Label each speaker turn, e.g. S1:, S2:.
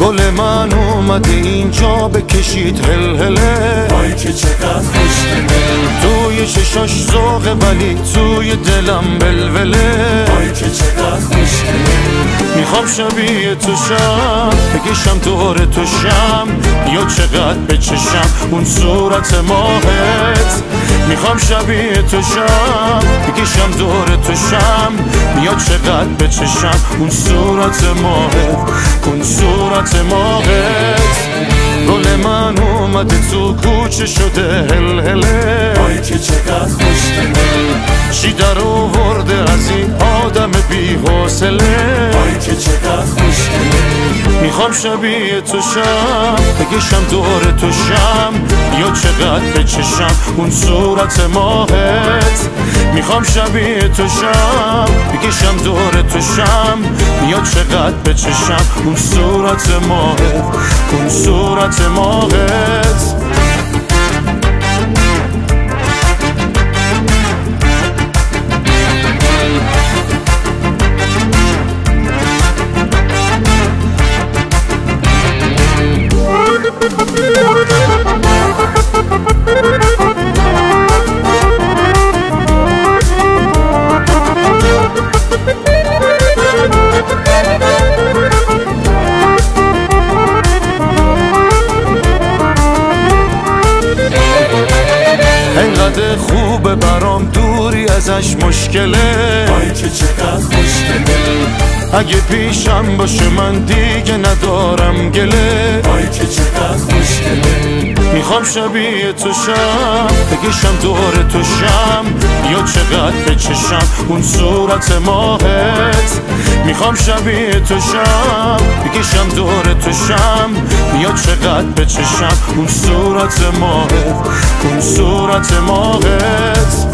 S1: گل من اومده اینجا بکشید هلهله،
S2: وای که چقدر خوشگله،
S1: توی چشاش ذوقه ولی توی دلم بلبله،
S2: وای که چقدر خوشگله.
S1: میخوام شبیه تو شم، بکشم دور تو شم، یا چقدر بچشم اون صورت ماهت. میخوام شبیه تو شم، بکشم دور تو شم، یا چقدر بچشم اون صورت ماهت، اون صورت ماهت. گل من اومده تو کوچه شده هلهله،
S2: وای که چقدر خوشگله،
S1: چی در آورده از این آدم بی حوصله.
S2: وای که چقدر خوشگله.
S1: میخوام شبیه تو شم، بکشم دور تو شم، یا چقدر بچشم اون صورت ماهت. میخوام شبیه تو شم، بکشم دور تو شم، یا چقدر بچشم اون صورت ماهت، اون صورت ماهت. انقدر خوبه برام دوری ازش مشکله،
S2: وای که چقدر خوشگله،
S1: اگه پیشم باشه من دیگه ندارم گله.
S2: وای که چقدر خوشگله.
S1: میخوام شبیه تو شم، بکشم دور تو شم، یا چقدر بچشم اون صورت ماهت. میخوام شبیه تو شم، بکشم دور تو شم، یا چقدر بچشم اون صورت ماهت، اون صورت ماهت.